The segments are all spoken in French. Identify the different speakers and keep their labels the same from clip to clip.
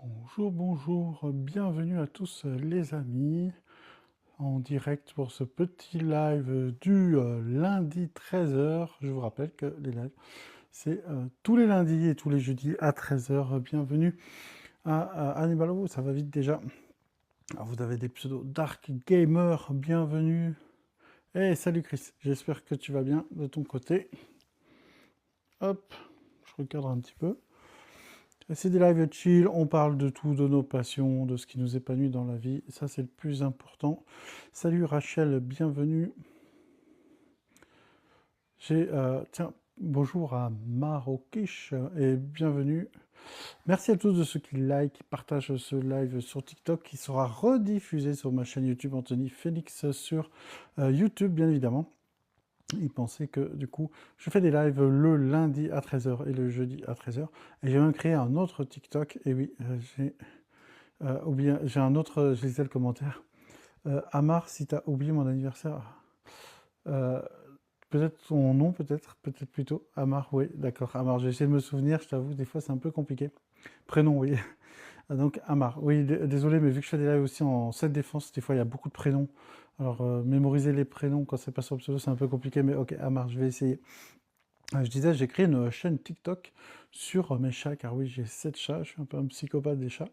Speaker 1: Bonjour, bonjour, bienvenue à tous les amis, en direct pour ce petit live du lundi 13 h. Je vous rappelle que les lives, c'est tous les lundis et tous les jeudis à 13 h. Bienvenue à Annibalo, ça va vite déjà. Alors, vous avez des pseudos Dark Gamer, bienvenue. Hey, salut Chris, j'espère que tu vas bien de ton côté. Hop, je regarde un petit peu. C'est des lives chill, on parle de tout, de nos passions, de ce qui nous épanouit dans la vie. Ça, c'est le plus important. Salut Rachel, bienvenue. Tiens, bonjour à Marokish et bienvenue. Merci à tous de ceux qui like, qui partagent ce live sur TikTok, qui sera rediffusé sur ma chaîne YouTube Anthony Félix sur YouTube, bien évidemment. Ils pensaient que, du coup, je fais des lives le lundi à 13 h et le jeudi à 13 h. Et j'ai même créé un autre TikTok. Et oui, j'ai un autre, je lisais le commentaire. Amar, si t'as oublié mon anniversaire, euh, peut-être ton nom, peut-être plutôt. Amar, oui, d'accord. Amar, j'ai essayé de me souvenir, je t'avoue, des fois c'est un peu compliqué. Prénom, oui. Donc Amar, oui, désolé, mais vu que je fais des lives aussi en 7 défense, des fois il y a beaucoup de prénoms. Alors mémoriser les prénoms quand c'est pas sur le pseudo, c'est un peu compliqué, mais ok, Amar, je vais essayer. Je disais, j'ai créé une chaîne TikTok sur mes chats, car oui, j'ai 7 chats, je suis un peu un psychopathe des chats,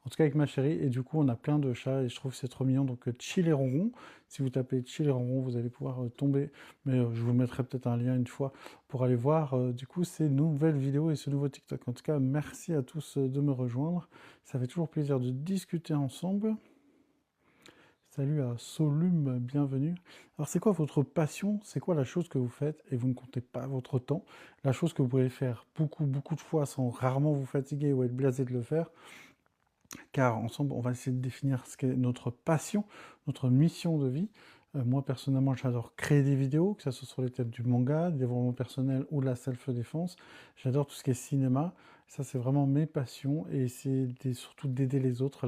Speaker 1: en tout cas avec ma chérie, et du coup, on a plein de chats, et je trouve que c'est trop mignon, donc Chill et Ronron, si vous tapez Chill et Ronron, vous allez pouvoir tomber, mais je vous mettrai peut-être un lien une fois pour aller voir, du coup, ces nouvelles vidéos et ce nouveau TikTok. En tout cas, merci à tous de me rejoindre, ça fait toujours plaisir de discuter ensemble. Salut à Solum, bienvenue. Alors c'est quoi votre passion? C'est quoi la chose que vous faites et vous ne comptez pas votre temps? La chose que vous pouvez faire beaucoup, beaucoup de fois sans rarement vous fatiguer ou être blasé de le faire? Car ensemble, on va essayer de définir ce qu'est notre passion, notre mission de vie. Moi, personnellement, j'adore créer des vidéos, que ce soit sur les thèmes du manga, du développement personnel ou de la self-défense. J'adore tout ce qui est cinéma. Ça, c'est vraiment mes passions et c'est surtout d'aider les autres.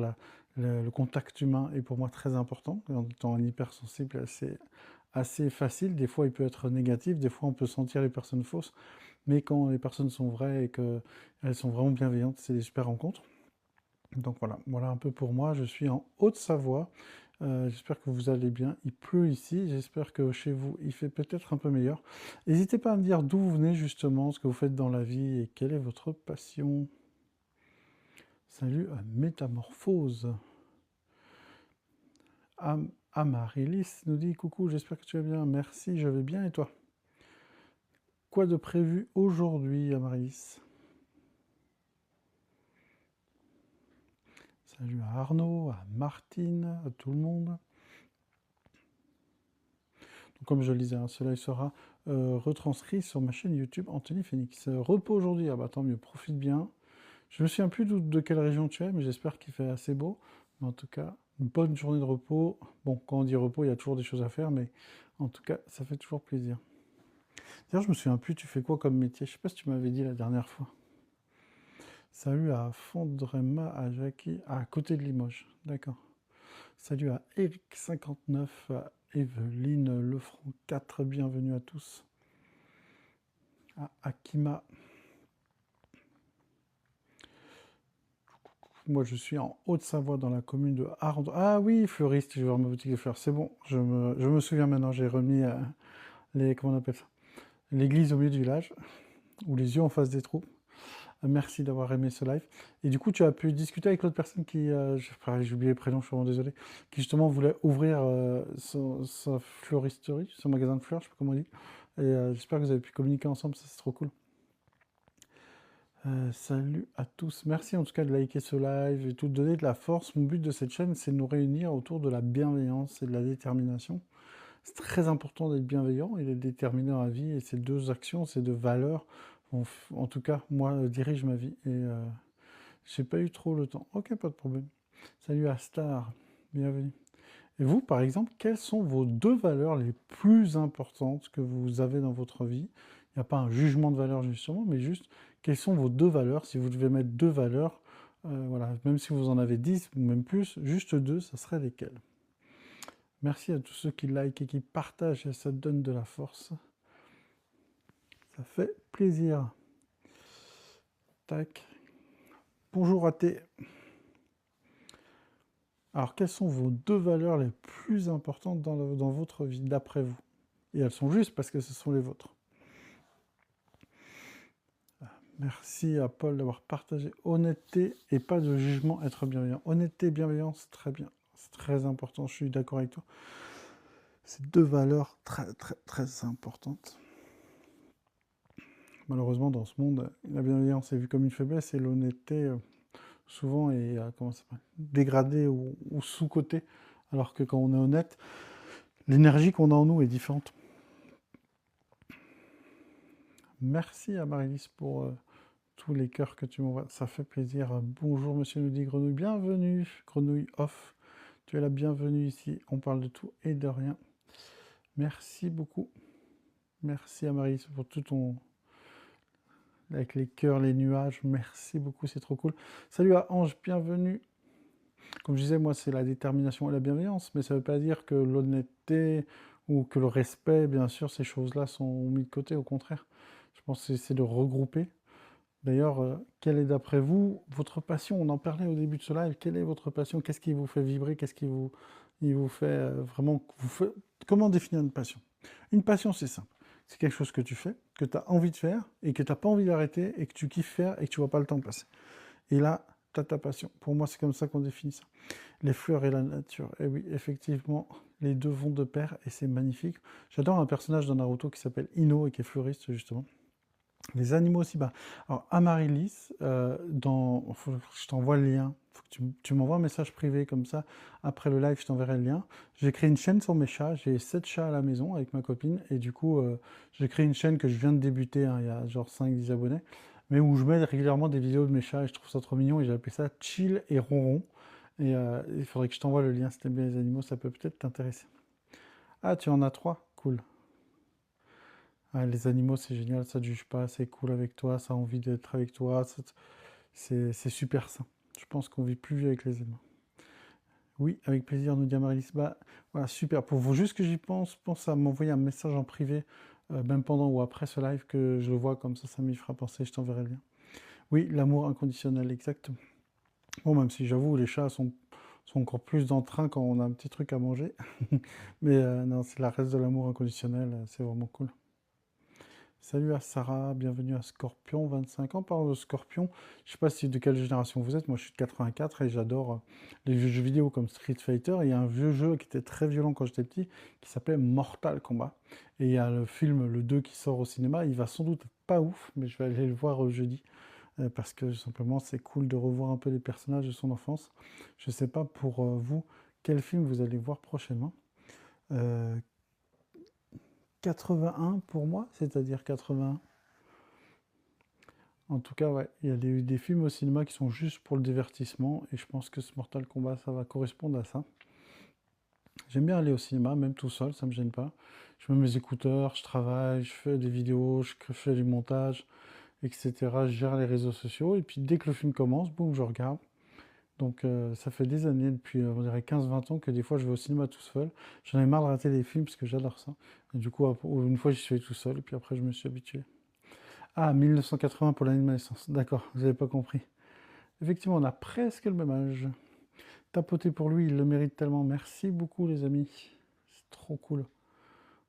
Speaker 1: Le contact humain est pour moi très important. En étant un hypersensible, c'est assez facile. Des fois, il peut être négatif. Des fois, on peut sentir les personnes fausses. Mais quand les personnes sont vraies et qu'elles sont vraiment bienveillantes, c'est des super rencontres. Donc voilà, voilà un peu pour moi. Je suis en Haute-Savoie. J'espère que vous allez bien. Il pleut ici. J'espère que chez vous, il fait peut-être un peu meilleur. N'hésitez pas à me dire d'où vous venez justement, ce que vous faites dans la vie et quelle est votre passion. Salut à Métamorphose. Amarilis nous dit coucou, j'espère que tu vas bien. Merci, je vais bien et toi? Quoi de prévu aujourd'hui, Amarilis? Salut à Arnaud, à Martine, à tout le monde. Comme je le disais, hein, cela sera retranscrit sur ma chaîne YouTube Anthony Phoenix. Repos aujourd'hui, ah bah tant mieux, profite bien. Je me souviens plus de quelle région tu es, mais j'espère qu'il fait assez beau. Mais en tout cas, une bonne journée de repos. Bon, quand on dit repos, il y a toujours des choses à faire, mais en tout cas, ça fait toujours plaisir. D'ailleurs, je me souviens plus, tu fais quoi comme métier? Je sais pas si tu m'avais dit la dernière fois. Salut à Fondrema, à Jackie, à côté de Limoges. D'accord. Salut à Eric59, à Evelyne Lefranc 4, bienvenue à tous. À Akima. Moi, je suis en Haute-Savoie, dans la commune de Ardes. Ah oui, fleuriste, je vais voir ma boutique de fleurs. C'est bon, je me souviens maintenant. J'ai remis comment on appelle ça? L'église au milieu du village, ou les yeux en face des trous. Merci d'avoir aimé ce live. Et du coup, tu as pu discuter avec l'autre personne qui, j'ai oublié le prénom, je suis vraiment désolé, qui justement voulait ouvrir sa fleuristerie, son magasin de fleurs, je sais pas comment on dit. Et j'espère que vous avez pu communiquer ensemble, ça c'est trop cool. Salut à tous. Merci en tout cas de liker ce live et tout, de donner de la force. Mon but de cette chaîne, c'est de nous réunir autour de la bienveillance et de la détermination. C'est très important d'être bienveillant et d'être déterminé dans la vie. Et ces deux actions, ces deux valeurs, en tout cas, moi, dirigent ma vie. Et j'ai pas eu trop le temps. Ok, pas de problème. Salut à Star. Bienvenue. Et vous, par exemple, quelles sont vos deux valeurs les plus importantes que vous avez dans votre vie? Il n'y a pas un jugement de valeur justement, mais juste quelles sont vos deux valeurs? Si vous devez mettre deux valeurs, voilà, même si vous en avez 10 ou même plus, juste deux, ça serait lesquelles? Merci à tous ceux qui like et qui partagent, et ça donne de la force. Ça fait plaisir. Tac. Bonjour à T. Alors, quelles sont vos 2 valeurs les plus importantes dans votre vie, d'après vous? Et elles sont justes parce que ce sont les vôtres. Merci à Paul d'avoir partagé honnêteté et pas de jugement, être bienveillant. Honnêteté et bienveillance, très bien. C'est très important, je suis d'accord avec toi. C'est 2 valeurs très, très, très importantes. Malheureusement, dans ce monde, la bienveillance est vue comme une faiblesse et l'honnêteté, souvent, est comment ça s'appelle, dégradée ou sous-cotée. Alors que quand on est honnête, l'énergie qu'on a en nous est différente. Merci à Marie-Lise pour tous les cœurs que tu m'envoies. Ça fait plaisir. Bonjour, monsieur, nous dit Grenouille. Bienvenue, Grenouille Off. Tu es la bienvenue ici. On parle de tout et de rien. Merci beaucoup. Merci à Marie-Lise pour tout ton, avec les cœurs, les nuages. Merci beaucoup, c'est trop cool. Salut à Ange, bienvenue. Comme je disais, moi, c'est la détermination et la bienveillance, mais ça ne veut pas dire que l'honnêteté ou que le respect, bien sûr, ces choses-là sont mis de côté, au contraire. Je pense que c'est de regrouper. D'ailleurs, quelle est d'après vous votre passion? On en parlait au début de ce live. Quelle est votre passion? Qu'est-ce qui vous fait vibrer? Qu'est-ce qui vous fait vraiment... Comment définir une passion? Une passion, c'est simple. C'est quelque chose que tu fais, que tu as envie de faire, et que tu n'as pas envie d'arrêter, et que tu kiffes faire, et que tu vois pas le temps passer. Et là, tu as ta passion. Pour moi, c'est comme ça qu'on définit ça. Les fleurs et la nature. Et oui, effectivement, les deux vont de pair, et c'est magnifique. J'adore un personnage dans Naruto qui s'appelle Ino, et qui est fleuriste, justement. Les animaux aussi bas. Alors, Amaryllis, faut que je t'envoie le lien. Faut que tu m'envoies un message privé comme ça. Après le live, je t'enverrai le lien. J'ai créé une chaîne sur mes chats. J'ai 7 chats à la maison avec ma copine. Et du coup, j'ai créé une chaîne que je viens de débuter, hein, il y a genre 5-10 abonnés. Mais où je mets régulièrement des vidéos de mes chats et je trouve ça trop mignon. Et j'ai appelé ça Chill et Ronron. Et il faudrait que je t'envoie le lien si t'aimes bien les animaux. Ça peut peut-être t'intéresser. Ah, tu en as 3. Cool. Ah, les animaux, c'est génial, ça ne juge pas, c'est cool avec toi, ça a envie d'être avec toi, c'est super sain. Je pense qu'on vit plus vieux avec les animaux. Oui, avec plaisir, nous dit Amaryllis. Bah, voilà, super. Pour vous, juste que j'y pense à m'envoyer un message en privé, même pendant ou après ce live, que je le vois comme ça m'y fera penser, je t'enverrai le lien. Oui, l'amour inconditionnel, exactement. Bon, même si j'avoue, les chats sont encore plus dans le train quand on a un petit truc à manger. Mais non, c'est la reste de l'amour inconditionnel, c'est vraiment cool. Salut à Sarah, bienvenue à Scorpion, 25 ans. Parle de Scorpion, je sais pas si de quelle génération vous êtes, moi je suis de 84 et j'adore les jeux vidéo comme Street Fighter. Il y a un vieux jeu qui était très violent quand j'étais petit qui s'appelait Mortal Kombat. Et il y a le film, le 2 qui sort au cinéma. Il va sans doute être pas ouf, mais je vais aller le voir jeudi parce que simplement c'est cool de revoir un peu les personnages de son enfance. Je sais pas pour vous quel film vous allez voir prochainement. Euh, 81 pour moi, c'est-à-dire 81. En tout cas, ouais, il y a des films au cinéma qui sont juste pour le divertissement, et je pense que ce Mortal Kombat, ça va correspondre à ça. J'aime bien aller au cinéma, même tout seul, ça me gêne pas. Je mets mes écouteurs, je travaille, je fais des vidéos, je fais du montage, etc. Je gère les réseaux sociaux, et puis dès que le film commence, boum, je regarde. Donc ça fait des années, depuis on dirait 15-20 ans, que des fois je vais au cinéma tout seul. J'en ai marre de rater les films parce que j'adore ça. Et du coup, une fois j'y suis allé tout seul, et puis après je me suis habitué. Ah, 1980 pour l'année de ma naissance. D'accord, vous n'avez pas compris. Effectivement, on a presque le même âge. Tapoter pour lui, il le mérite tellement. Merci beaucoup, les amis. C'est trop cool.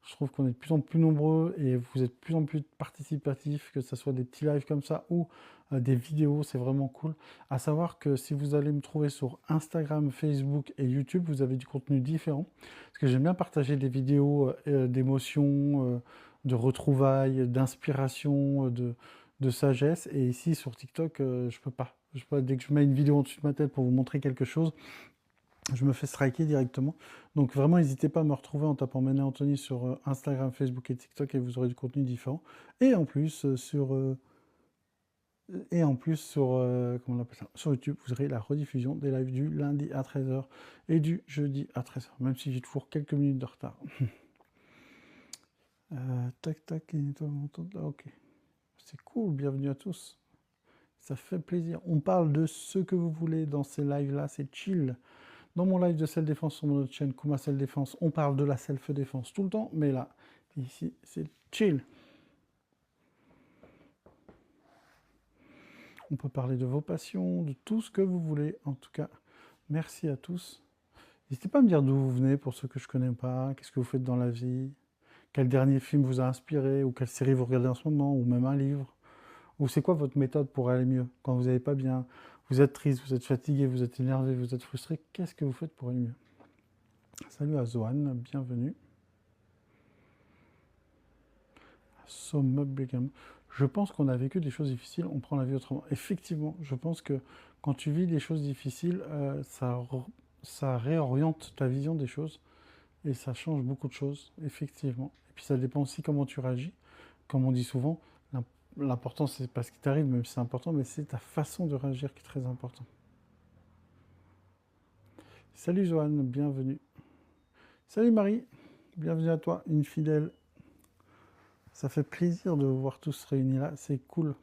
Speaker 1: Je trouve qu'on est de plus en plus nombreux et vous êtes de plus en plus participatifs, que ce soit des petits lives comme ça ou des vidéos, c'est vraiment cool. À savoir que si vous allez me trouver sur Instagram, Facebook et YouTube, vous avez du contenu différent. Parce que j'aime bien partager des vidéos d'émotions, de retrouvailles, d'inspiration, de sagesse. Et ici, sur TikTok, je peux pas. Dès que je mets une vidéo au-dessus de ma tête pour vous montrer quelque chose, je me fais striker directement. Donc vraiment, n'hésitez pas à me retrouver en tapant Manet Anthony sur Instagram, Facebook et TikTok et vous aurez du contenu différent. Et en plus, comment on appelle ça, sur YouTube, vous aurez la rediffusion des lives du lundi à 13h et du jeudi à 13h, même si j'ai toujours quelques minutes de retard. Tac, tac, ok. C'est cool, bienvenue à tous. Ça fait plaisir. On parle de ce que vous voulez dans ces lives-là, c'est chill. Dans mon live de self-défense sur mon autre chaîne, Kuma Self-Défense, on parle de la self-défense tout le temps, mais là, ici, c'est chill. On peut parler de vos passions, de tout ce que vous voulez. En tout cas, merci à tous N'hésitez pas à me dire d'où vous venez pour ceux que je connais pas, qu'est-ce que vous faites dans la vie, quel dernier film vous a inspiré, ou quelle série vous regardez en ce moment, ou même un livre. Ou c'est quoi votre méthode pour aller mieux quand vous n'allez pas bien, vous êtes triste, vous êtes fatigué, vous êtes énervé, vous êtes frustré, qu'est-ce que vous faites pour aller mieux? Salut à Zohan, bienvenue. Somme également. Je pense qu'on a vécu des choses difficiles, on prend la vie autrement. Effectivement, je pense que quand tu vis des choses difficiles, ça réoriente ta vision des choses et ça change beaucoup de choses, effectivement. Et puis ça dépend aussi comment tu réagis. Comme on dit souvent, l'important c'est pas ce qui t'arrive, même si c'est important, mais c'est ta façon de réagir qui est très important. Salut Joanne, bienvenue. Salut Marie, bienvenue à toi, une fidèle. Ça fait plaisir de vous voir tous réunis là, c'est cool.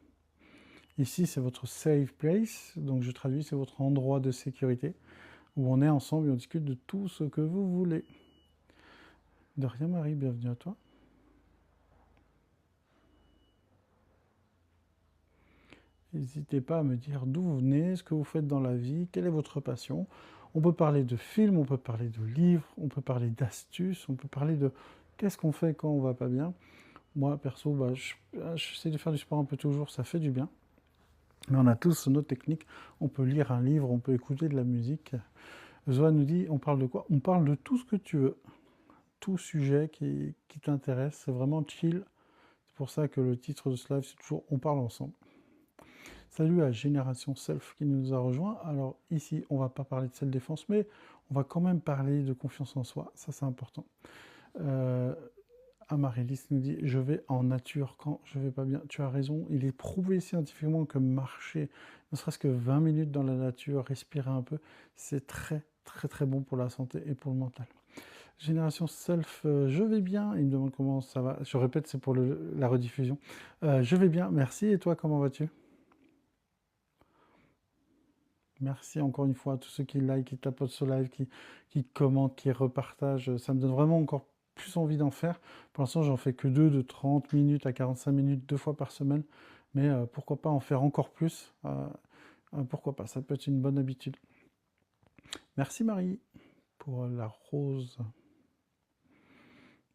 Speaker 1: Ici, c'est votre safe place, donc je traduis, c'est votre endroit de sécurité, où on est ensemble et on discute de tout ce que vous voulez. De rien Marie, bienvenue à toi. N'hésitez pas à me dire d'où vous venez, ce que vous faites dans la vie, quelle est votre passion. On peut parler de films, on peut parler de livres, on peut parler d'astuces, on peut parler de qu'est-ce qu'on fait quand on va pas bien. Moi, perso, j'essaie de faire du sport un peu toujours, ça fait du bien. Mais on a tous nos techniques. On peut lire un livre, on peut écouter de la musique. Zoa nous dit, on parle de quoi? On parle de tout ce que tu veux. Tout sujet qui t'intéresse. C'est vraiment chill. C'est pour ça que le titre de ce live, c'est toujours On parle ensemble. Salut à Génération Self qui nous a rejoint. Alors ici, on va pas parler de self-défense, mais on va quand même parler de confiance en soi. Ça, c'est important. Amaryllis nous dit, je vais en nature quand je vais pas bien. Tu as raison, il est prouvé scientifiquement que marcher, ne serait-ce que 20 minutes dans la nature, respirer un peu, c'est très très très bon pour la santé et pour le mental. Génération Self, je vais bien. Il me demande comment ça va. Je répète, c'est pour la rediffusion. Je vais bien, merci. Et toi, comment vas-tu? Merci encore une fois à tous ceux qui like, qui tapotent ce live, qui commentent, qui repartagent. Ça me donne vraiment encore plus envie d'en faire. Pour l'instant, j'en fais que deux de 30 minutes à 45 minutes, 2 fois par semaine. Mais pourquoi pas en faire encore plus? Pourquoi pas? Ça peut être une bonne habitude. Merci Marie pour la rose.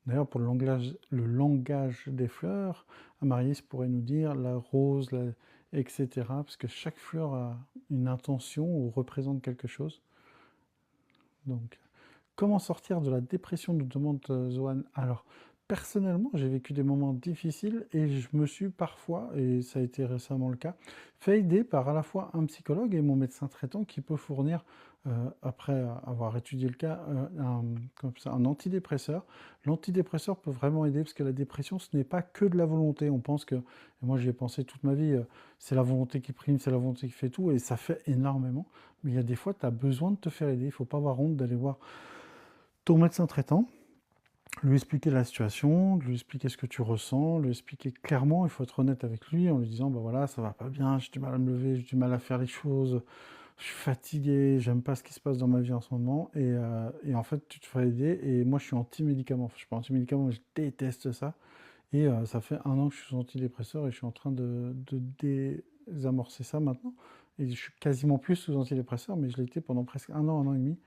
Speaker 1: D'ailleurs, pour le langage des fleurs, Amaris pourrait nous dire la rose, etc. Parce que chaque fleur a une intention ou représente quelque chose. Donc, comment sortir de la dépression, nous demande Zohan. Alors, personnellement, j'ai vécu des moments difficiles et je me suis parfois, et ça a été récemment le cas, fait aider par à la fois un psychologue et mon médecin traitant qui peut fournir, après avoir étudié le cas, comme ça, un antidépresseur. L'antidépresseur peut vraiment aider parce que la dépression, ce n'est pas que de la volonté. On pense que, et moi j'y ai pensé toute ma vie, c'est la volonté qui prime, c'est la volonté qui fait tout, et ça fait énormément. Mais il y a des fois, tu as besoin de te faire aider. Il ne faut pas avoir honte d'aller voir ton médecin traitant, lui expliquer la situation, lui expliquer ce que tu ressens, lui expliquer clairement, il faut être honnête avec lui en lui disant, bah voilà, ça va pas bien, j'ai du mal à me lever, j'ai du mal à faire les choses, je suis fatigué, j'aime pas ce qui se passe dans ma vie en ce moment, et en fait, tu te fais aider, et moi, je suis anti-médicament, enfin, je suis pas anti-médicament, mais je déteste ça, et ça fait 1 an que je suis sous antidépresseur, et je suis en train de désamorcer ça maintenant, et je suis quasiment plus sous antidépresseur, mais je l'ai été pendant presque 1 an et demi,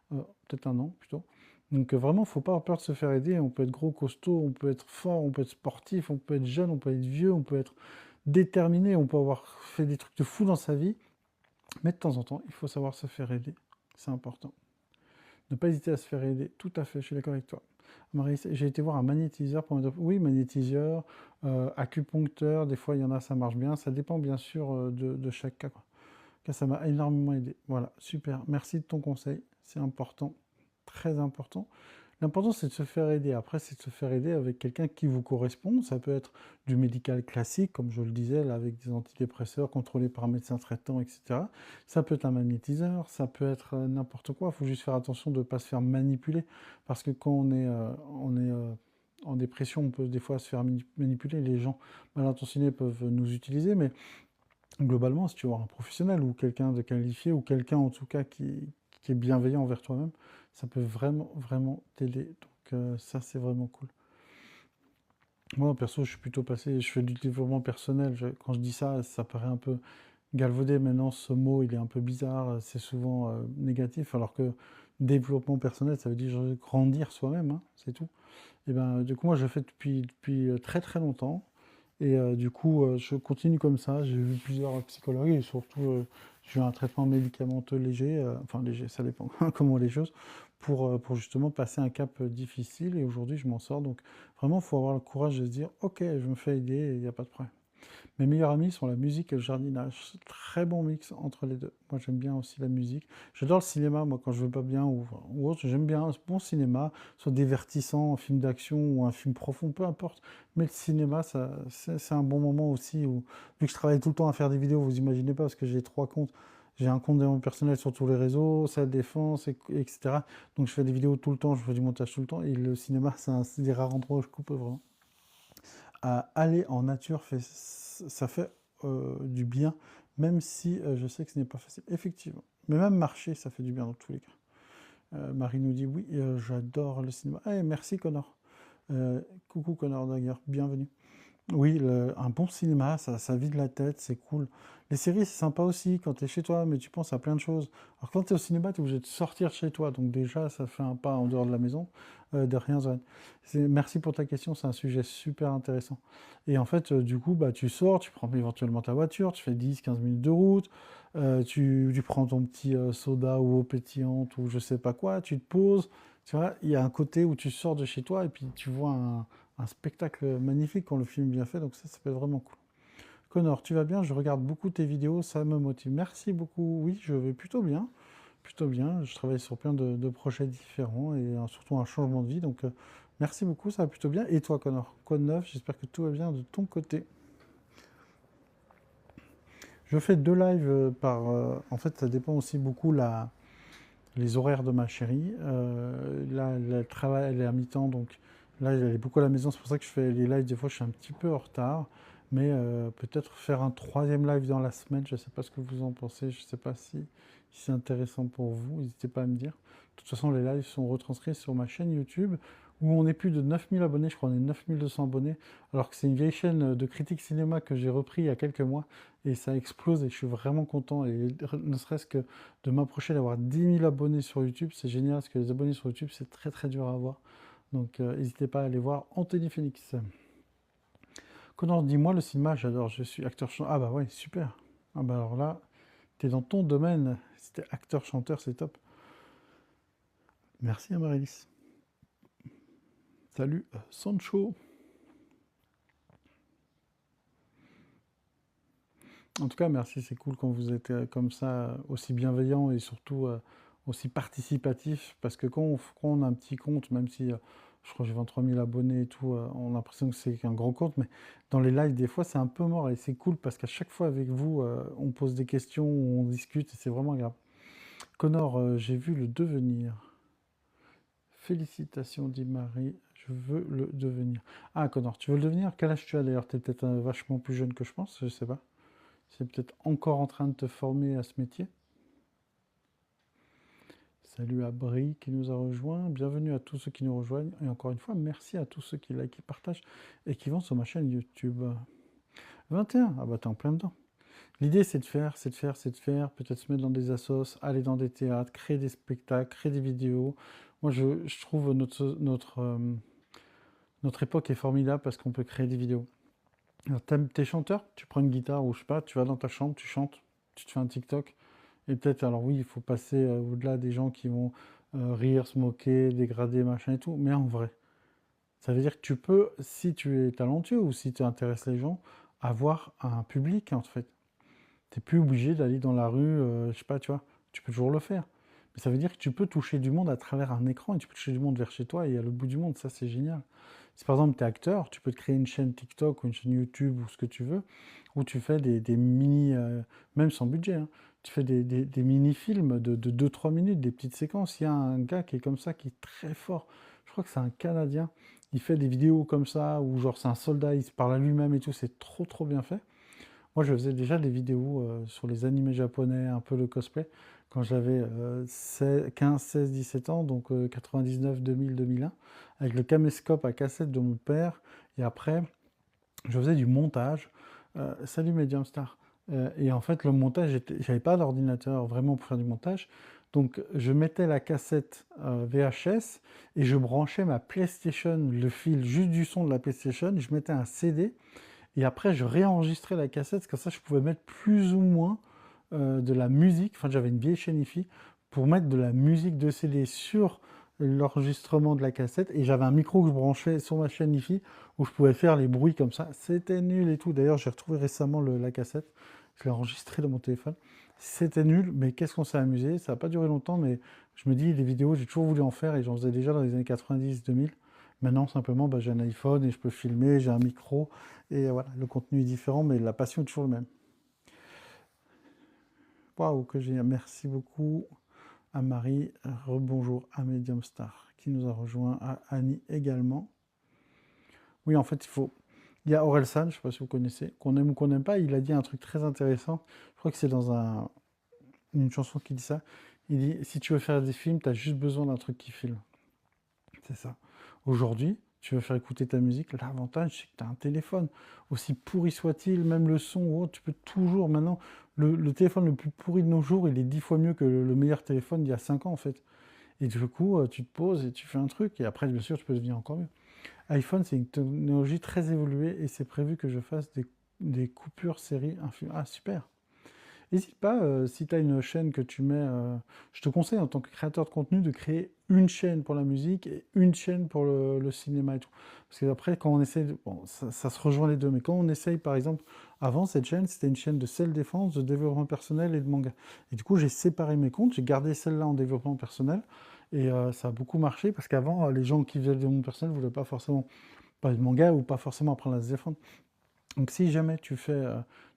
Speaker 1: peut-être 1 an plutôt. Donc vraiment, il ne faut pas avoir peur de se faire aider. On peut être gros, costaud, on peut être fort, on peut être sportif, on peut être jeune, on peut être vieux, on peut être déterminé, on peut avoir fait des trucs de fou dans sa vie. Mais de temps en temps, il faut savoir se faire aider. C'est important. Ne pas hésiter à se faire aider. Tout à fait, je suis d'accord avec toi. Marie, j'ai été voir un magnétiseur pour me dire, oui, magnétiseur, acupuncteur, des fois il y en a, ça marche bien. Ça dépend bien sûr de chaque cas, quoi. Ça m'a énormément aidé. Voilà, super. Merci de ton conseil. C'est important, très important. L'important, c'est de se faire aider. Après, c'est de se faire aider avec quelqu'un qui vous correspond. Ça peut être du médical classique, comme je le disais, là, avec des antidépresseurs contrôlés par un médecin traitant, etc. Ça peut être un magnétiseur, ça peut être n'importe quoi. Il faut juste faire attention de ne pas se faire manipuler. Parce que quand on est en dépression, on peut des fois se faire manipuler. Les gens mal intentionnés peuvent nous utiliser, mais globalement, si tu vois un professionnel ou quelqu'un de qualifié ou quelqu'un en tout cas qui est bienveillant envers toi-même, ça peut vraiment, vraiment t'aider. Donc ça, c'est vraiment cool. Moi, perso, je suis plutôt passé, je fais du développement personnel. Quand je dis ça, ça paraît un peu galvaudé. Maintenant, ce mot, il est un peu bizarre. C'est souvent négatif, alors que développement personnel, ça veut dire grandir soi-même, hein, c'est tout. Et ben, du coup, moi, je le fais depuis très très longtemps. Et du coup, je continue comme ça. J'ai vu plusieurs psychologues et surtout, j'ai eu un traitement médicamenteux léger, enfin léger, ça dépend comment les choses, pour justement passer un cap difficile. Et aujourd'hui, je m'en sors. Donc, vraiment, il faut avoir le courage de se dire, ok, je me fais aider et il n'y a pas de problème. Mes meilleurs amis sont la musique et le jardinage. Très bon mix entre les deux. Moi, j'aime bien aussi la musique. J'adore le cinéma, moi, quand je veux pas bien ou autre. J'aime bien un bon cinéma, soit divertissant, un film d'action ou un film profond, peu importe. Mais le cinéma, c'est un bon moment aussi. Où, vu que je travaille tout le temps à faire des vidéos, vous imaginez pas, parce que j'ai 3 comptes. J'ai un compte développement personnel sur tous les réseaux, salle défense, etc. Donc je fais des vidéos tout le temps, je fais du montage tout le temps. Et le cinéma, c'est des rares endroits où je coupe vraiment. Aller en nature, ça fait du bien, même si je sais que ce n'est pas facile. Effectivement. Mais même marcher, ça fait du bien dans tous les cas. Marie nous dit oui, j'adore le cinéma. Eh, merci Connor. Coucou Connor d'ailleurs, bienvenue. Oui, un bon cinéma, ça vide la tête, c'est cool. Les séries, c'est sympa aussi quand tu es chez toi, mais tu penses à plein de choses. Alors quand tu es au cinéma, tu es obligé de sortir de chez toi, donc déjà, ça fait un pas en dehors de la maison. De rien, Zoran. Merci pour ta question, c'est un sujet super intéressant. Et en fait, du coup, bah, tu sors, tu prends éventuellement ta voiture, tu fais 10-15 minutes de route, tu prends ton petit soda ou eau pétillante ou je sais pas quoi, tu te poses. Tu vois, il y a un côté où tu sors de chez toi et puis tu vois un spectacle magnifique quand le film est bien fait, donc ça peut être vraiment cool. Connor, tu vas bien? Je regarde beaucoup tes vidéos, ça me motive. Merci beaucoup. Oui, je vais plutôt bien. Plutôt bien. Je travaille sur plein de projets différents et surtout un changement de vie. Donc, merci beaucoup, ça va plutôt bien. Et toi, Connor? Quoi de neuf? J'espère que tout va bien de ton côté. Je fais 2 lives par. En fait, ça dépend aussi beaucoup les horaires de ma chérie. Là, elle travaille, elle est à mi-temps, donc là, elle est beaucoup à la maison. C'est pour ça que je fais les lives. Des fois, je suis un petit peu en retard. Mais peut-être faire un troisième live dans la semaine. Je ne sais pas ce que vous en pensez. Je ne sais pas si c'est intéressant pour vous. N'hésitez pas à me dire. De toute façon, les lives sont retranscrits sur ma chaîne YouTube où on est plus de 9000 abonnés. Je crois qu'on est 9200 abonnés. Alors que c'est une vieille chaîne de critique cinéma que j'ai repris il y a quelques mois. Et ça explose et je suis vraiment content. Et ne serait-ce que de m'approcher d'avoir 10 000 abonnés sur YouTube, c'est génial parce que les abonnés sur YouTube, c'est très très dur à avoir. Donc n'hésitez pas à aller voir Anthony Phoenix. Connor, dis-moi, le cinéma, j'adore, je suis acteur-chanteur. Ah bah ouais, super. Ah bah alors là, t'es dans ton domaine. Si t'es acteur-chanteur, c'est top. Merci Amaryllis. Salut Sancho. En tout cas, merci, c'est cool quand vous êtes comme ça, aussi bienveillant et surtout aussi participatif. Parce que quand on a un petit compte, même si je crois que j'ai 23 000 abonnés et tout, on a l'impression que c'est un grand compte, mais dans les lives, des fois, c'est un peu mort et c'est cool parce qu'à chaque fois avec vous, on pose des questions, on discute et c'est vraiment agréable. Connor, j'ai vu le devenir. Félicitations, dit Marie. Je veux le devenir. Ah, Connor, tu veux le devenir? Quel âge tu as d'ailleurs? T'es peut-être vachement plus jeune que je pense, je sais pas. C'est peut-être encore en train de te former à ce métier. Salut à Brie qui nous a rejoint. Bienvenue à tous ceux qui nous rejoignent. Et encore une fois, merci à tous ceux qui likent, qui partagent et qui vont sur ma chaîne YouTube. 21, ah bah t'es en plein dedans. L'idée c'est de faire, c'est de faire, c'est de faire, peut-être se mettre dans des assos, aller dans des théâtres, créer des spectacles, créer des vidéos. Moi je trouve notre époque est formidable parce qu'on peut créer des vidéos. Alors, t'es chanteur, tu prends une guitare ou je sais pas, tu vas dans ta chambre, tu chantes, tu te fais un TikTok. Et peut-être, alors oui, il faut passer au-delà des gens qui vont rire, se moquer, dégrader, machin et tout. Mais en vrai, ça veut dire que tu peux, si tu es talentueux ou si tu intéresses les gens, avoir un public en fait. Tu n'es plus obligé d'aller dans la rue, je sais pas, tu vois, tu peux toujours le faire. Mais ça veut dire que tu peux toucher du monde à travers un écran et tu peux toucher du monde vers chez toi et à l'autre bout du monde. Ça, c'est génial. Si par exemple tu es acteur, tu peux te créer une chaîne TikTok ou une chaîne YouTube ou ce que tu veux, où tu fais des mini, même sans budget, hein, tu fais des mini-films de 2-3 minutes, des petites séquences. Il y a un gars qui est comme ça, qui est très fort. Je crois que c'est un Canadien. Il fait des vidéos comme ça, où genre c'est un soldat, il se parle à lui-même et tout. C'est trop trop bien fait. Moi, je faisais déjà des vidéos sur les animés japonais, un peu le cosplay, quand j'avais 15, 16, 17 ans, donc 99, 2000, 2001, avec le caméscope à cassette de mon père. Et après, je faisais du montage. Salut Medium Star. Et en fait, le montage, j'avais pas d'ordinateur vraiment pour faire du montage. Donc je mettais la cassette VHS et je branchais ma PlayStation, le fil juste du son de la PlayStation, je mettais un CD et après je réenregistrais la cassette, comme ça je pouvais mettre plus ou moins de la musique, enfin j'avais une vieille chaîne hi pour mettre de la musique de CD sur l'enregistrement de la cassette et j'avais un micro que je branchais sur ma chaîne hi où je pouvais faire les bruits comme ça, c'était nul et tout. D'ailleurs j'ai retrouvé récemment la cassette, je l'ai enregistrée dans mon téléphone. C'était nul, mais qu'est-ce qu'on s'est amusé. Ça n'a pas duré longtemps, mais je me dis, les vidéos, j'ai toujours voulu en faire et j'en faisais déjà dans les années 90-2000. Maintenant, simplement, bah, j'ai un iPhone et je peux filmer, j'ai un micro et voilà, le contenu est différent, mais la passion est toujours le même. Waouh, que génial. Merci beaucoup à Marie. Rebonjour à Medium Star qui nous a rejoint, à Annie également. Oui, en fait, il y a Orelsan, je ne sais pas si vous connaissez, qu'on aime ou qu'on n'aime pas, il a dit un truc très intéressant. Je crois que c'est dans une chanson qui dit ça. Il dit, si tu veux faire des films, tu as juste besoin d'un truc qui filme. C'est ça. Aujourd'hui, tu veux faire écouter ta musique, l'avantage, c'est que tu as un téléphone. Aussi pourri soit-il, même le son ou autre, tu peux toujours, maintenant, le téléphone le plus pourri de nos jours, il est 10 fois mieux que le meilleur téléphone d'il y a 5 ans, en fait. Et du coup, tu te poses et tu fais un truc, et après, bien sûr, tu peux devenir encore mieux. iPhone, c'est une technologie très évoluée, et c'est prévu que je fasse des coupures séries infinies. Ah, super! N'hésite pas, si tu as une chaîne que tu mets, je te conseille en tant que créateur de contenu de créer une chaîne pour la musique et une chaîne pour le cinéma et tout. Parce qu'après, quand on essaie, bon, ça se rejoint les deux, mais quand on essaye, par exemple, avant cette chaîne, c'était une chaîne de self-défense, de développement personnel et de manga. Et du coup, j'ai séparé mes comptes, j'ai gardé celle-là en développement personnel, et ça a beaucoup marché, parce qu'avant, les gens qui faisaient le développement personnel ne voulaient pas forcément parler de manga ou pas forcément apprendre à se défendre. Donc si jamais tu fais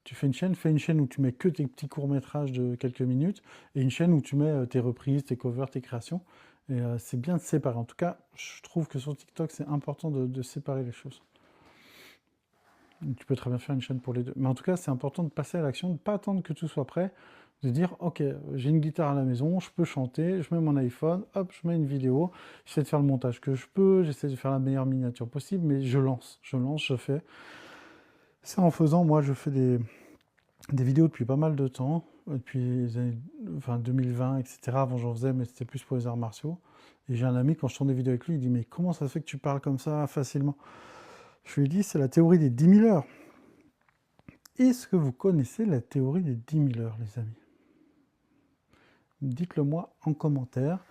Speaker 1: fais une chaîne où tu mets que tes petits courts-métrages de quelques minutes et une chaîne où tu mets tes reprises, tes covers, tes créations. Et c'est bien de séparer. En tout cas, je trouve que sur TikTok, c'est important de séparer les choses. Donc, tu peux très bien faire une chaîne pour les deux. Mais en tout cas, c'est important de passer à l'action, de ne pas attendre que tout soit prêt, de dire, ok, j'ai une guitare à la maison, je peux chanter, je mets mon iPhone, hop, je mets une vidéo, j'essaie de faire le montage que je peux, j'essaie de faire la meilleure miniature possible, mais je lance, je fais. C'est en faisant, moi, je fais des vidéos depuis pas mal de temps, depuis les années 2020, etc. Avant, j'en faisais, mais c'était plus pour les arts martiaux. Et j'ai un ami, quand je tourne des vidéos avec lui, il dit, mais comment ça se fait que tu parles comme ça facilement? Je lui ai dit, c'est la théorie des 10 000 heures. Est-ce que vous connaissez la théorie des 10 000 heures, les amis? Dites-le moi en commentaire.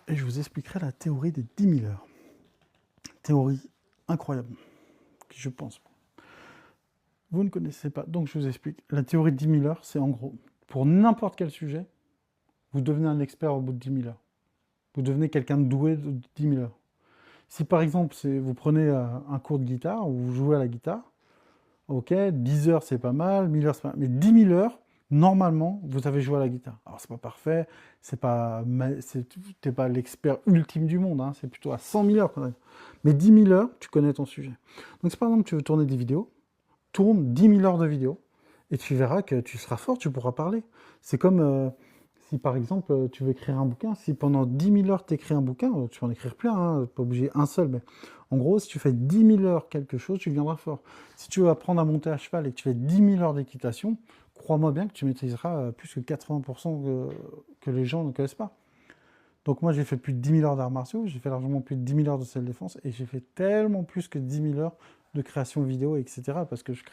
Speaker 1: Et je vous expliquerai la théorie des 10 000 heures. Théorie incroyable, qui je pense. Vous ne connaissez pas, donc je vous explique. La théorie de 10 000 heures, c'est en gros, pour n'importe quel sujet, vous devenez un expert au bout de 10 000 heures. Vous devenez quelqu'un de doué de 10 000 heures. Si par exemple, vous prenez un cours de guitare, ou vous jouez à la guitare, ok, 10 heures c'est pas mal, 1000 heures c'est pas mal, mais 10 000 heures, normalement, vous avez joué à la guitare. Alors c'est pas parfait, t'es pas l'expert ultime du monde, hein, c'est plutôt à 100 000 heures quand même. Mais 10 000 heures, tu connais ton sujet. Donc si par exemple tu veux tourner des vidéos, tourne 10 000 heures de vidéos et tu verras que tu seras fort, tu pourras parler. C'est comme si par exemple tu veux écrire un bouquin, si pendant 10 000 heures tu écris un bouquin, tu peux en écrire plein, hein, pas obligé un seul, mais en gros, si tu fais 10 000 heures quelque chose, tu deviendras fort. Si tu veux apprendre à monter à cheval et que tu fais 10 000 heures d'équitation, crois-moi bien que tu maîtriseras plus que 80% que les gens ne connaissent pas. Donc moi, j'ai fait plus de 10 000 heures d'arts martiaux, j'ai fait largement plus de 10 000 heures de self-défense, et j'ai fait tellement plus que 10 000 heures de création vidéo, etc. Parce que je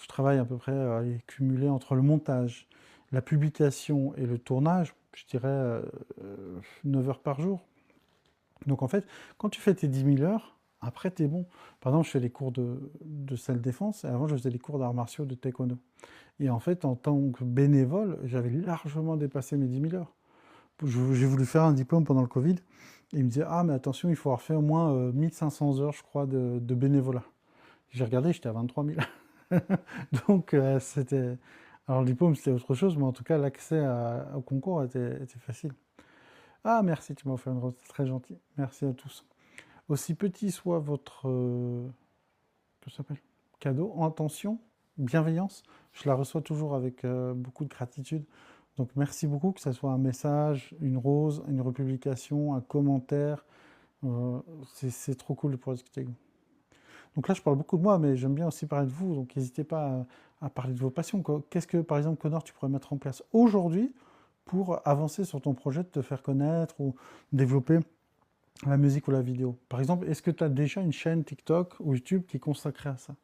Speaker 1: travaille à peu près cumulé entre le montage, la publication et le tournage, je dirais 9 heures par jour. Donc en fait, quand tu fais tes 10 000 heures, après tu es bon. Par exemple, je fais des cours de self-défense, et avant je faisais des cours d'arts martiaux de taekwondo. Et en fait, en tant que bénévole, j'avais largement dépassé mes 10 000 heures. J'ai voulu faire un diplôme pendant le Covid, et il me disait, ah mais attention, il faut avoir fait au moins 1500 heures, je crois, de bénévolat. J'ai regardé, j'étais à 23 000. Donc c'était... Alors le diplôme c'était autre chose, mais en tout cas l'accès au concours était facile. Ah merci, tu m'as offert une rose, c'est très gentil. Merci à tous. Aussi petit soit votre que ça s'appelle, cadeau, intention, bienveillance, je la reçois toujours avec beaucoup de gratitude. Donc merci beaucoup, que ce soit un message, une rose, une republication, un commentaire. C'est trop cool de pouvoir discuter avec vous. Donc là, je parle beaucoup de moi, mais j'aime bien aussi parler de vous. Donc n'hésitez pas à parler de vos passions. Qu'est-ce que, par exemple, Connor, tu pourrais mettre en place aujourd'hui pour avancer sur ton projet, de te faire connaître ou développer la musique ou la vidéo? Par exemple, est-ce que tu as déjà une chaîne TikTok ou YouTube qui est consacrée à ça?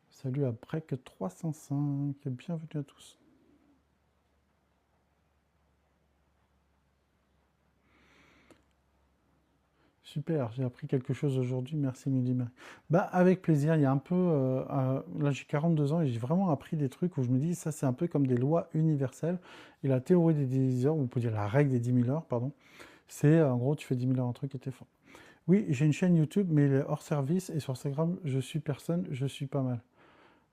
Speaker 1: Salut à Break 305, et bienvenue à tous. Super, j'ai appris quelque chose aujourd'hui, merci Mehdi Mary. Bah, avec plaisir, il y a un peu, là j'ai 42 ans et j'ai vraiment appris des trucs où je me dis, ça c'est un peu comme des lois universelles. Et la théorie des 10 heures, ou on peut dire la règle des 10 000 heures, pardon, c'est en gros tu fais 10 000 heures un truc et t'es fort. Oui, j'ai une chaîne YouTube, mais elle est hors service et sur Instagram, je suis personne, je suis pas mal.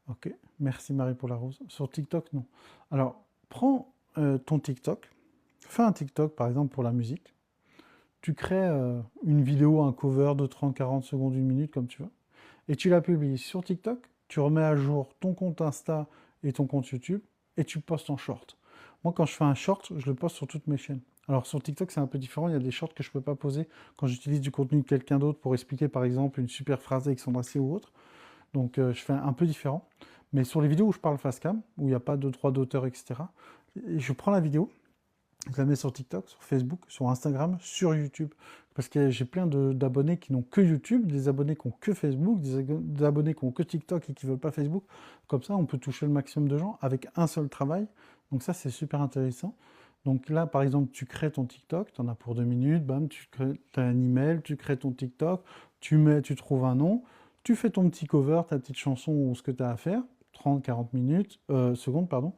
Speaker 1: Ok, merci Marie pour la rose. Sur TikTok, non. Alors, prends ton TikTok, fais un TikTok par exemple pour la musique. Tu crées une vidéo, un cover de 30, 40 secondes, une minute, comme tu veux, et tu la publies sur TikTok, tu remets à jour ton compte Insta et ton compte YouTube, et tu postes en short. Moi, quand je fais un short, je le poste sur toutes mes chaînes. Alors sur TikTok, c'est un peu différent, il y a des shorts que je ne peux pas poser quand j'utilise du contenu de quelqu'un d'autre pour expliquer, par exemple, une super phrase avec son C ou autre. Donc je fais un peu différent. Mais sur les vidéos où je parle face cam, où il n'y a pas de droit d'auteur, etc., je prends la vidéo, je la mets sur TikTok, sur Facebook, sur Instagram, sur YouTube. Parce que j'ai plein d'abonnés qui n'ont que YouTube, des abonnés qui n'ont que Facebook, des abonnés qui n'ont que TikTok et qui ne veulent pas Facebook. Comme ça, on peut toucher le maximum de gens avec un seul travail. Donc ça, c'est super intéressant. Donc là, par exemple, tu crées ton TikTok, tu en as pour 2 minutes, bam, tu as un email, tu crées ton TikTok, tu trouves un nom, tu fais ton petit cover, ta petite chanson ou ce que tu as à faire, 30, 40 minutes, secondes, pardon.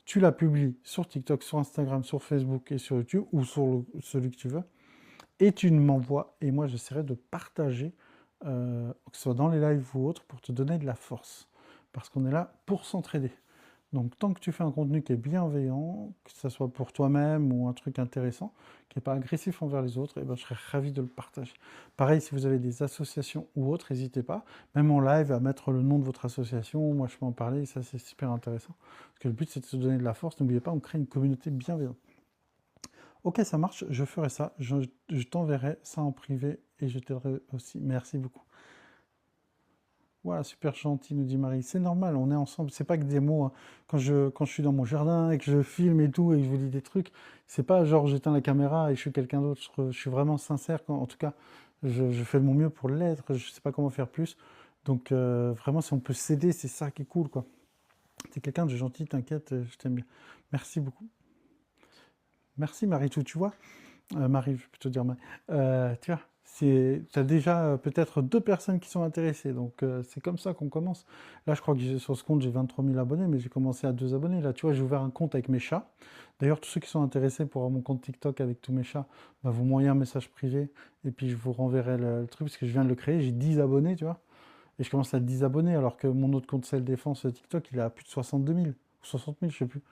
Speaker 1: Tu la publies sur TikTok, sur Instagram, sur Facebook et sur YouTube, ou sur celui que tu veux, et tu m'envoies, et moi j'essaierai de partager, que ce soit dans les lives ou autres, pour te donner de la force. Parce qu'on est là pour s'entraider. Donc tant que tu fais un contenu qui est bienveillant, que ce soit pour toi-même ou un truc intéressant, qui n'est pas agressif envers les autres, et ben, je serais ravi de le partager. Pareil, si vous avez des associations ou autres, n'hésitez pas, même en live, à mettre le nom de votre association. Moi, je peux en parler, et ça, c'est super intéressant. Parce que le but, c'est de se donner de la force. N'oubliez pas, on crée une communauté bienveillante. Ok, ça marche, je ferai ça. Je t'enverrai ça en privé et je t'aiderai aussi. Merci beaucoup. Voilà, super gentil, nous dit Marie. C'est normal, on est ensemble. C'est pas que des mots, hein. Quand je suis dans mon jardin et que je filme et tout et que je vous dis des trucs, c'est pas genre j'éteins la caméra et je suis quelqu'un d'autre. Je suis vraiment sincère. En tout cas, je fais de mon mieux pour l'être. Je sais pas comment faire plus. Donc vraiment, si on peut s'aider, c'est ça qui est cool, quoi. T'es quelqu'un de gentil, t'inquiète, je t'aime bien. Merci beaucoup. Merci Marie, tu vois. Marie, je vais plutôt dire Marie. Tu vois, tu as déjà peut-être 2 personnes qui sont intéressées, donc c'est comme ça qu'on commence. Là, je crois que sur ce compte, j'ai 23 000 abonnés, mais j'ai commencé à 2 abonnés. Là, tu vois, j'ai ouvert un compte avec mes chats. D'ailleurs, tous ceux qui sont intéressés pour avoir mon compte TikTok avec tous mes chats, bah, vous m'envoyez un message privé, et puis je vous renverrai le truc, parce que je viens de le créer, j'ai 10 abonnés, tu vois. Et je commence à 10 abonnés, alors que mon autre compte Cell Défense TikTok, il a plus de 62 000, ou 60 000, je sais plus.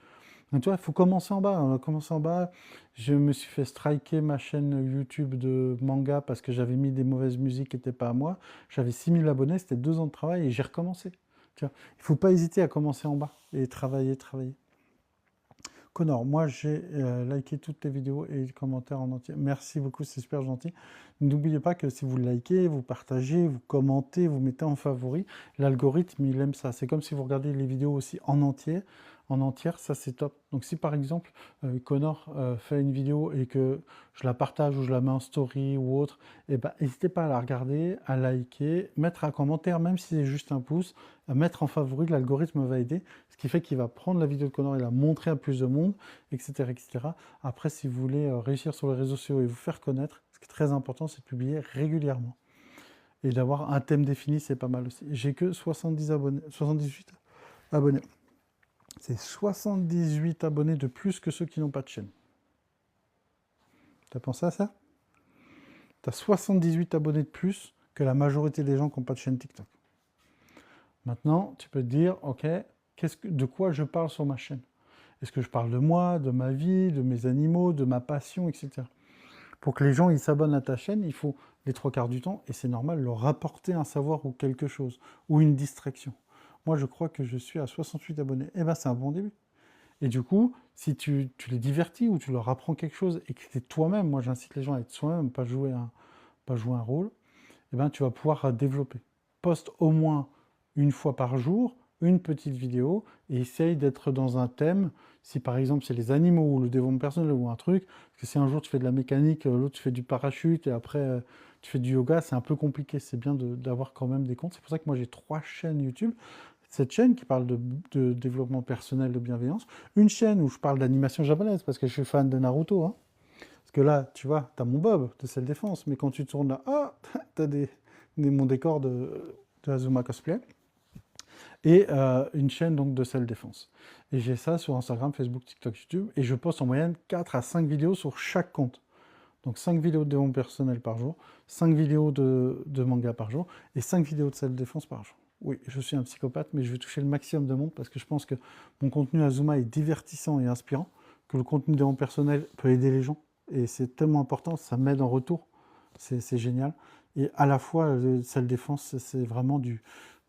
Speaker 1: Donc, tu vois, il faut commencer en bas. On a commencé en bas. Je me suis fait striker ma chaîne YouTube de manga parce que j'avais mis des mauvaises musiques qui n'étaient pas à moi. J'avais 6 000 abonnés, c'était 2 ans de travail et j'ai recommencé. Tu vois, il ne faut pas hésiter à commencer en bas et travailler, travailler. Connor, moi j'ai liké toutes tes vidéos et les commentaires en entier. Merci beaucoup, c'est super gentil. N'oubliez pas que si vous likez, vous partagez, vous commentez, vous mettez en favori, l'algorithme il aime ça. C'est comme si vous regardez les vidéos aussi en entier, en entière, ça c'est top. Donc si par exemple Connor fait une vidéo et que je la partage ou je la mets en story ou autre, eh ben, n'hésitez pas à la regarder, à liker, mettre un commentaire, même si c'est juste un pouce, à mettre en favori, l'algorithme va aider, ce qui fait qu'il va prendre la vidéo de Connor et la montrer à plus de monde, etc. etc. Après, si vous voulez réussir sur les réseaux sociaux et vous faire connaître, ce qui est très important, c'est de publier régulièrement. Et d'avoir un thème défini, c'est pas mal aussi. J'ai que 70 abonnés, 78 abonnés. C'est 78 abonnés de plus que ceux qui n'ont pas de chaîne. T'as pensé à ça? T'as 78 abonnés de plus que la majorité des gens qui n'ont pas de chaîne TikTok. Maintenant, tu peux te dire, ok, de quoi je parle sur ma chaîne? Est-ce que je parle de moi, de ma vie, de mes animaux, de ma passion, etc. Pour que les gens ils s'abonnent à ta chaîne, il faut les 3 quarts du temps, et c'est normal, leur apporter un savoir ou quelque chose, ou une distraction. Moi, je crois que je suis à 68 abonnés. Eh bien, c'est un bon début. Et du coup, si tu les divertis ou tu leur apprends quelque chose et que c'est toi-même, moi j'incite les gens à être soi-même, pas jouer un rôle, eh ben, tu vas pouvoir développer. Poste au moins une fois par jour, une petite vidéo et essaye d'être dans un thème. Si par exemple c'est les animaux ou le développement personnel ou un truc, parce que si un jour tu fais de la mécanique, l'autre tu fais du parachute et après tu fais du yoga, c'est un peu compliqué. C'est bien d'avoir quand même des comptes. C'est pour ça que moi j'ai 3 chaînes YouTube. Cette chaîne qui parle de développement personnel, de bienveillance. Une chaîne où je parle d'animation japonaise parce que je suis fan de Naruto, hein. Parce que là, tu vois, t'as mon Bob de Self Défense, mais quand tu tournes là, ah, t'as mon décor de Azuma Cosplay. Et une chaîne donc de Self Défense. Et j'ai ça sur Instagram, Facebook, TikTok, YouTube. Et je poste en moyenne 4 à 5 vidéos sur chaque compte. Donc 5 vidéos de développement personnel par jour, 5 vidéos de manga par jour et 5 vidéos de self-défense par jour. Oui, je suis un psychopathe, mais je vais toucher le maximum de monde parce que je pense que mon contenu Azuma est divertissant et inspirant, que le contenu de développement personnel peut aider les gens. Et c'est tellement important, ça m'aide en retour. C'est génial. Et à la fois, le self-défense, c'est vraiment de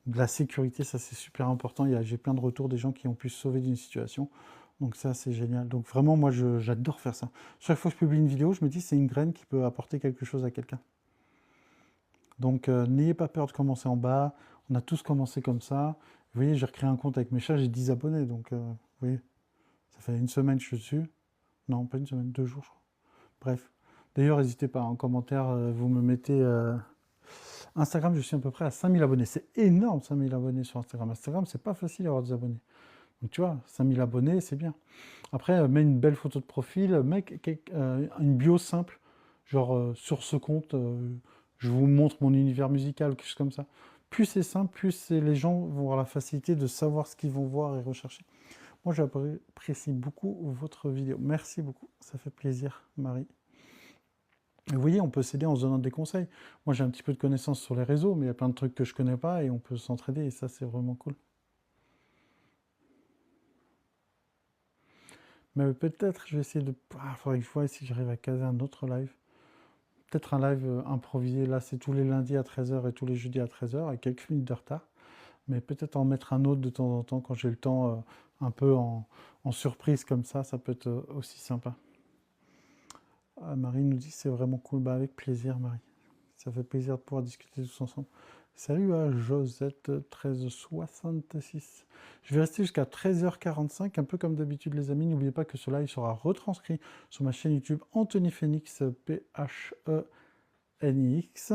Speaker 1: la sécurité, ça c'est super important. J'ai plein de retours des gens qui ont pu se sauver d'une situation. Donc ça, c'est génial. Donc vraiment, moi, j'adore faire ça. Chaque fois que je publie une vidéo, je me dis c'est une graine qui peut apporter quelque chose à quelqu'un. Donc n'ayez pas peur de commencer en bas. On a tous commencé comme ça. Vous voyez, j'ai recréé un compte avec mes chats, j'ai 10 abonnés. Donc vous voyez, ça fait une semaine que je suis dessus. Non, pas une semaine, 2 jours, je crois. Bref. D'ailleurs, n'hésitez pas, en commentaire, vous me mettez... Instagram, je suis à peu près à 5000 abonnés. C'est énorme, 5000 abonnés sur Instagram. Instagram, c'est pas facile d'avoir des abonnés. Donc tu vois, 5000 abonnés, c'est bien. Après, mets une belle photo de profil, mets une bio simple, genre sur ce compte, je vous montre mon univers musical, quelque chose comme ça. Plus c'est simple, plus les gens vont avoir la facilité de savoir ce qu'ils vont voir et rechercher. Moi, j'apprécie beaucoup votre vidéo. Merci beaucoup, ça fait plaisir, Marie. Et vous voyez, on peut s'aider en se donnant des conseils. Moi, j'ai un petit peu de connaissances sur les réseaux, mais il y a plein de trucs que je connais pas et on peut s'entraider et ça, c'est vraiment cool. Mais peut-être, je vais essayer de... Ah, faudrait que je vois si j'arrive à caser un autre live. Peut-être un live improvisé. Là, c'est tous les lundis à 13h et tous les jeudis à 13h, avec quelques minutes de retard. Mais peut-être en mettre un autre de temps en temps quand j'ai le temps, un peu en surprise comme ça peut être aussi sympa. Ah, Marie nous dit c'est vraiment cool. Bah, avec plaisir, Marie. Ça fait plaisir de pouvoir discuter tous ensemble. Salut à Josette1366. Je vais rester jusqu'à 13h45, un peu comme d'habitude les amis. N'oubliez pas que ce live sera retranscrit sur ma chaîne YouTube Anthony Phoenix, Phenix.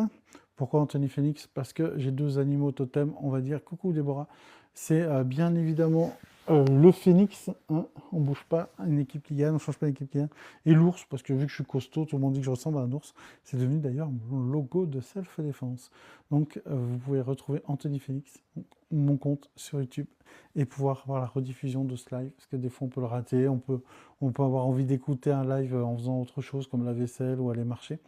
Speaker 1: Pourquoi Anthony Phoenix? Parce que j'ai 2 animaux totems, on va dire. Coucou Déborah. C'est bien évidemment le phénix, hein, on ne bouge pas, une équipe qui gagne, on ne change pas l'équipe qui gagne. Et l'ours, parce que vu que je suis costaud, tout le monde dit que je ressemble à un ours. C'est devenu d'ailleurs mon logo de self-défense. Donc vous pouvez retrouver Anthony Phoenix, mon compte sur YouTube, et pouvoir voir la rediffusion de ce live, parce que des fois on peut le rater, on peut avoir envie d'écouter un live en faisant autre chose, comme la vaisselle ou aller marcher.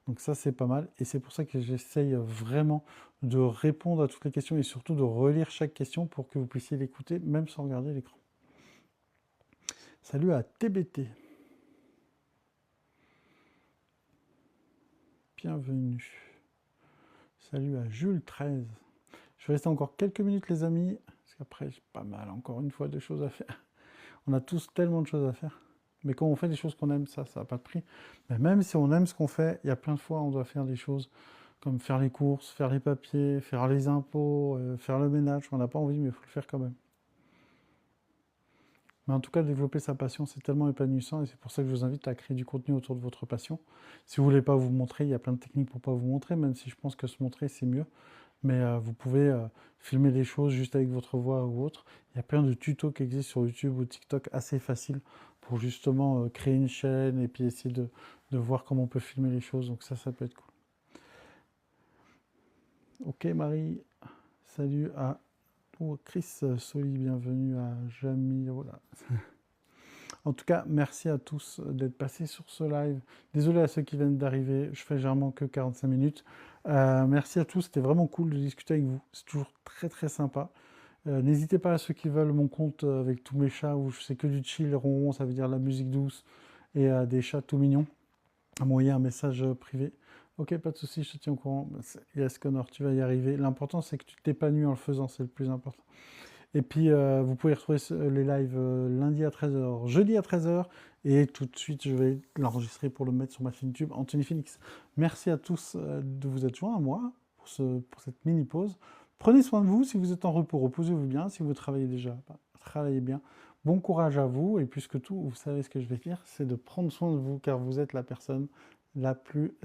Speaker 1: Donc ça, c'est pas mal. Et c'est pour ça que j'essaye vraiment de répondre à toutes les questions et surtout de relire chaque question pour que vous puissiez l'écouter, même sans regarder l'écran. Salut à TBT. Bienvenue. Salut à Jules13. Je vais rester encore quelques minutes, les amis, parce qu'après, j'ai pas mal, encore une fois, de choses à faire. On a tous tellement de choses à faire. Mais quand on fait des choses qu'on aime, ça n'a pas de prix. Mais même si on aime ce qu'on fait, il y a plein de fois on doit faire des choses comme faire les courses, faire les papiers, faire les impôts, faire le ménage. On n'a pas envie, mais il faut le faire quand même. Mais en tout cas, développer sa passion, c'est tellement épanouissant et c'est pour ça que je vous invite à créer du contenu autour de votre passion. Si vous ne voulez pas vous montrer, il y a plein de techniques pour ne pas vous montrer, même si je pense que se montrer, c'est mieux. Mais vous pouvez filmer des choses juste avec votre voix ou autre. Il y a plein de tutos qui existent sur YouTube ou TikTok assez faciles pour justement créer une chaîne et puis essayer de voir comment on peut filmer les choses. Donc ça peut être cool. Ok Marie, salut à Chris Soli, bienvenue à Jamie. Voilà. En tout cas, merci à tous d'être passés sur ce live. Désolé à ceux qui viennent d'arriver, je fais généralement que 45 minutes. Merci à tous, c'était vraiment cool de discuter avec vous. C'est toujours très très sympa. N'hésitez pas à ceux qui veulent mon compte avec tous mes chats, où je sais que du chill, ronron, ça veut dire la musique douce, et des chats tout mignons, à m'envoyer un message privé. Ok, pas de souci, je te tiens au courant. Yes, Connor, tu vas y arriver. L'important, c'est que tu t'épanouis en le faisant, c'est le plus important. Et puis, vous pouvez retrouver les lives lundi à 13h, jeudi à 13h, et tout de suite, je vais l'enregistrer pour le mettre sur ma chaîne YouTube, Anthony Phoenix. Merci à tous de vous être joints à moi pour cette mini-pause. Prenez soin de vous. Si vous êtes en repos, reposez-vous bien. Si vous travaillez déjà, bah, travaillez bien. Bon courage à vous. Et puisque tout, vous savez ce que je vais dire, c'est de prendre soin de vous, car vous êtes la personne la plus